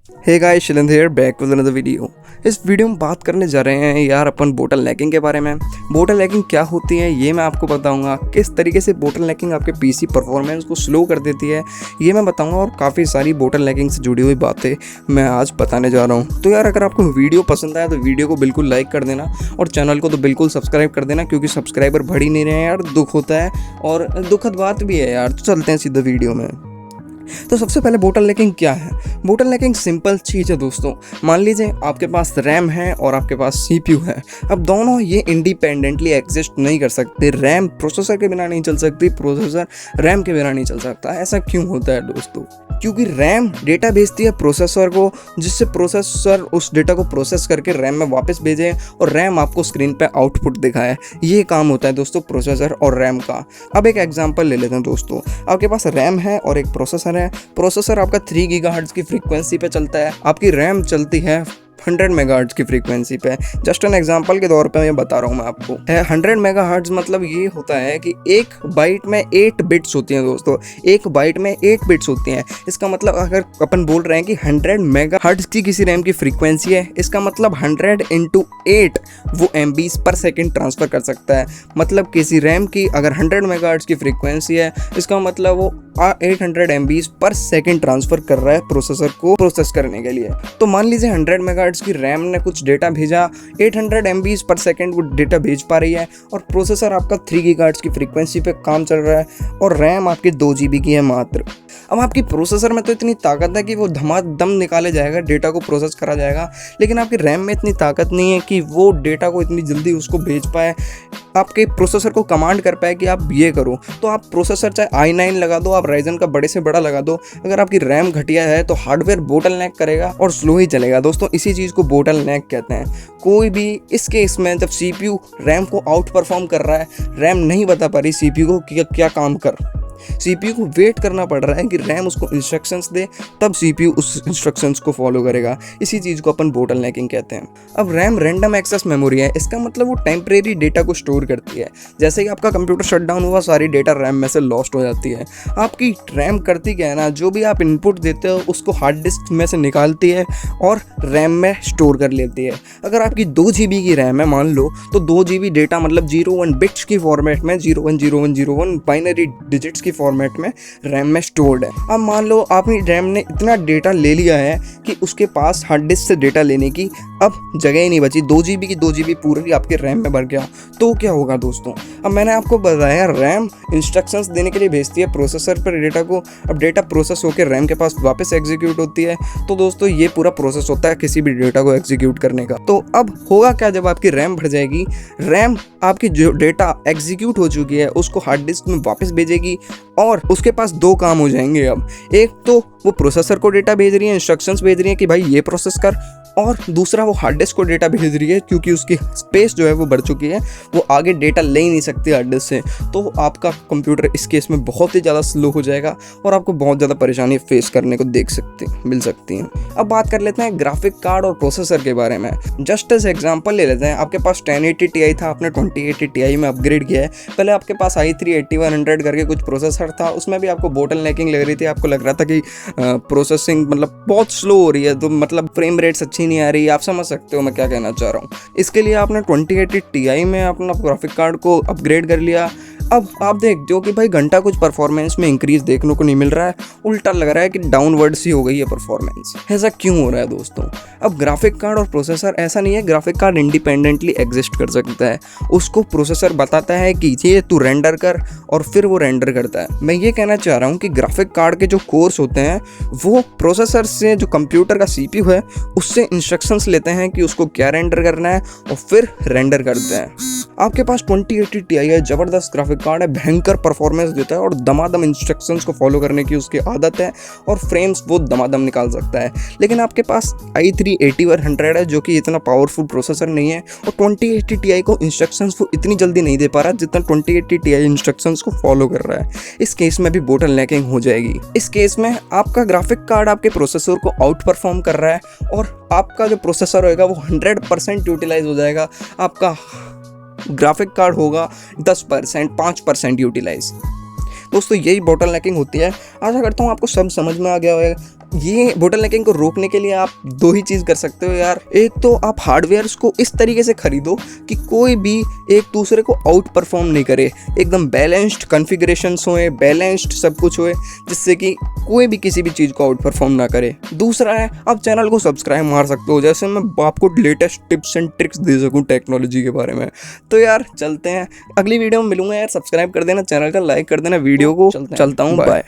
Hey guys, Shilendra here back with another video. इस video में बात करने जा रहे हैं यार अपन बोटल नेकिंग के बारे में। बोटल नेकिंग क्या होती है ये मैं आपको बताऊंगा। किस तरीके से बोटल नेकिंग आपके पीसी परफॉर्मेंस को स्लो कर देती है ये मैं बताऊंगा, और काफ़ी सारी बोटल नेकिंग से जुड़ी हुई बातें मैं आज बताने जा रहा हूँ। तो यार अगर आपको वीडियो पसंद आया तो वीडियो को बिल्कुल लाइक कर देना और चैनल को तो बिल्कुल सब्सक्राइब कर देना, क्योंकि सब्सक्राइबर बढ़ ही नहीं रहे हैं यार, दुख होता है और दुखद बात भी है यार। तो चलते हैं सीधा वीडियो में। तो सबसे पहले बोटल नेकिंग क्या है। बोटल नेकिंग सिंपल चीज़ है दोस्तों। मान लीजिए आपके पास रैम है और आपके पास सीपीयू है। अब दोनों ये इंडिपेंडेंटली एग्जिस्ट नहीं कर सकते। रैम प्रोसेसर के बिना नहीं चल सकती, प्रोसेसर रैम के बिना नहीं चल सकता। ऐसा क्यों होता है दोस्तों? क्योंकि रैम डेटा भेजती है प्रोसेसर को, जिससे प्रोसेसर उस डेटा को प्रोसेस करके रैम में वापस भेजे और रैम आपको स्क्रीन पे आउटपुट दिखाए। ये काम होता है दोस्तों प्रोसेसर और रैम का। अब एक एग्जांपल ले लेते हैं दोस्तों। आपके पास रैम है और एक प्रोसेसर है। प्रोसेसर आपका 3 गीगाहर्ट्ज की फ्रीक्वेंसी पे चलता है, आपकी रैम चलती है 100 मेगाहर्ट्ज की फ्रीक्वेंसी पे। जस्ट एन एग्जांपल के तौर पे मैं बता रहा हूँ मैं आपको। 100 मेगाहर्ट्ज मतलब ये होता है कि एक बाइट में 8 बिट्स होती हैं दोस्तों। एक बाइट में 8 बिट्स होती हैं। इसका मतलब अगर अपन बोल रहे हैं कि 100 मेगाहर्ट्ज की किसी रैम की फ्रीक्वेंसी है, इसका मतलब 100 इंटू 8 वो MBs पर सेकेंड ट्रांसफ़र कर सकता है। मतलब किसी रैम की अगर 100 मेगाहर्ट्ज की फ्रीक्वेंसी है, इसका मतलब वो 800 MBs पर सेकेंड ट्रांसफ़र कर रहा है प्रोसेसर को प्रोसेस करने के लिए। तो मान लीजिए 100 मेगाहर्ट्ज की रैम ने कुछ डेटा भेजा, 800 MBs पर सेकेंड वो डेटा भेज पा रही है, और प्रोसेसर आपका 3 गीगाहर्ट्ज की फ्रीक्वेंसी पे काम चल रहा है, और रैम आपकी 2 GB की है मात्र। अब आपकी प्रोसेसर में तो इतनी ताकत है कि वो धमाधम निकाले जाएगा, डेटा को प्रोसेस करा जाएगा, लेकिन आपकी रैम में इतनी ताकत नहीं है कि वो डेटा को इतनी जल्दी उसको भेज पाए, आपके प्रोसेसर को कमांड कर पाए कि आप ये करो। तो आप प्रोसेसर चाहे i9 लगा दो, आप राइजन का बड़े से बड़ा लगा दो, अगर आपकी रैम घटिया है तो हार्डवेयर बोटल नेक करेगा और स्लो ही चलेगा दोस्तों। इसी चीज़ को बोटल नेक कहते हैं। कोई भी इस केस में जब CPU रैम को आउट परफॉर्म कर रहा है, रैम नहीं बता पा रही CPU को कि क्या काम कर, CPU को वेट करना पड़ रहा है कि रैम उसको इंस्ट्रक्शंस दे, तब CPU उस इंस्ट्रक्शंस को फॉलो करेगा। इसी चीज़ को अपन बोटल नेकिंग कहते हैं। अब रैम रैंडम एक्सेस मेमोरी है। इसका मतलब वो टेम्परेरी डेटा को स्टोर करती है। जैसे ही आपका कंप्यूटर शट डाउन हुआ, सारी डेटा रैम में से लॉस्ट हो जाती है। आपकी रैम करती क्या है ना, जो भी आप इनपुट देते हो उसको हार्ड डिस्क में से निकालती है और रैम में स्टोर कर लेती है। अगर आपकी 2 GB की रैम है मान लो, तो 2 GB डेटा मतलब 01 बिट्स की फॉर्मेट में, 010101 बाइनरी डिजिट्स की फॉर्मेट में रैम में स्टोर्ड है। अब मान लो आपकी रैम ने इतना डेटा ले लिया है कि उसके पास हार्ड डिस्क से डेटा लेने की अब जगह ही नहीं बची। 2 GB की 2 GB पूरी आपके रैम में भर गया, तो क्या होगा दोस्तों? अब मैंने आपको बताया रैम इंस्ट्रक्शंस देने के लिए भेजती है प्रोसेसर पर डेटा को। अब डेटा प्रोसेस होकर रैम के पास वापस एग्जीक्यूट होती है। तो दोस्तों ये पूरा प्रोसेस होता है किसी भी डेटा को एग्जीक्यूट करने का। तो अब होगा क्या, जब आपकी रैम भर जाएगी, रैम आपकी जो डेटा एग्जीक्यूट हो चुकी है उसको हार्ड डिस्क में वापस भेजेगी, और उसके पास 2 काम हो जाएंगे। अब एक तो वो प्रोसेसर को डेटा भेज रही है, इंस्ट्रक्शंस भेज रही है कि भाई ये प्रोसेस कर, और दूसरा वो हार्ड डिस्क को डेटा भेज रही है, क्योंकि उसकी स्पेस जो है वो बढ़ चुकी है, वो आगे डेटा ले ही नहीं सकती हार्ड डिस्क से। तो आपका कंप्यूटर इस केस में बहुत ही ज़्यादा स्लो हो जाएगा और आपको बहुत ज़्यादा परेशानी फेस करने को मिल सकती हैं। अब बात कर लेते हैं ग्राफिक कार्ड और प्रोसेसर के बारे में। जस्ट एज एग्जाम्पल ले लेते हैं। आपके पास 1080 Ti था, आपने 2080 Ti में अपग्रेड किया है। पहले आपके पास i3 8100 करके कुछ प्रोसेसर था, उसमें भी आपको बोटल नेकिंग लग रही थी। आपको लग रहा था कि प्रोसेसिंग मतलब बहुत स्लो हो रही है, तो मतलब फ्रेम रेट्स अच्छी नहीं आ रही। आप समझ सकते हो मैं क्या कहना चाह रहा हूँ। इसके लिए आपने 2080 Ti में अपना ग्राफिक कार्ड को अपग्रेड कर लिया। अब आप देखते हो कि भाई घंटा कुछ परफॉर्मेंस में इंक्रीज देखने को नहीं मिल रहा है, उल्टा लग रहा है कि डाउनवर्ड सी हो गई है परफॉर्मेंस। ऐसा क्यों हो रहा है दोस्तों? अब ग्राफिक कार्ड और प्रोसेसर ऐसा नहीं है, ग्राफिक कार्ड इंडिपेंडेंटली एग्जिस्ट कर सकता है। उसको प्रोसेसर बताता है कि ये तू रेंडर कर, और फिर वो रेंडर करता है। मैं ये कहना चाह रहा हूँ कि ग्राफिक कार्ड के जो कोर्स होते हैं वो प्रोसेसर से, जो कंप्यूटर का CPU है उससे इंस्ट्रक्शंस लेते हैं कि उसको क्या रेंडर करना है, और फिर रेंडर करते हैं। आपके पास 2080 Ti है, ज़बरदस्त ग्राफिक कार्ड है, भयंकर परफॉर्मेंस देता है, और दमादम इंस्ट्रक्शंस को फॉलो करने की उसकी आदत है, और फ्रेम्स वो दमादम निकाल सकता है। लेकिन आपके पास i3 8100 है, जो कि इतना पावरफुल प्रोसेसर नहीं है, और 2080 Ti को इंस्ट्रक्शंस वो इतनी जल्दी नहीं दे पा रहा जितना 2080 Ti इंस्ट्रक्शंस को फॉलो कर रहा है। इस केस में भी बोटल नेकिंग हो जाएगी। इस केस में आपका ग्राफिक कार्ड आपके प्रोसेसर को आउट परफॉर्म कर रहा है, और आपका जो प्रोसेसर होगा वो 100% यूटिलाइज हो जाएगा। आपका ग्राफिक कार्ड होगा 10%, 5% यूटिलाइज। दोस्तों यही बोटल नेकिंग होती है। आशा करता हूँ आपको सब समझ में आ गया होगा। ये बोटल नेकिंग को रोकने के लिए आप दो ही चीज़ कर सकते हो यार। एक तो आप हार्डवेयर्स को इस तरीके से खरीदो कि कोई भी एक दूसरे को आउट परफॉर्म नहीं करे, एकदम बैलेंस्ड कॉन्फ़िगरेशंस होए, बैलेंस्ड सब कुछ होए, जिससे कि कोई भी किसी भी चीज़ को आउट परफॉर्म ना करे। दूसरा है आप चैनल को सब्सक्राइब मार सकते हो, जैसे मैं आपको लेटेस्ट टिप्स एंड ट्रिक्स दे सकूँ टेक्नोलॉजी के बारे में। तो यार चलते हैं, अगली वीडियो में मिलूंगा यार। सब्सक्राइब कर देना चैनल का, लाइक कर देना वीडियो को। चलता हूँ, बाय।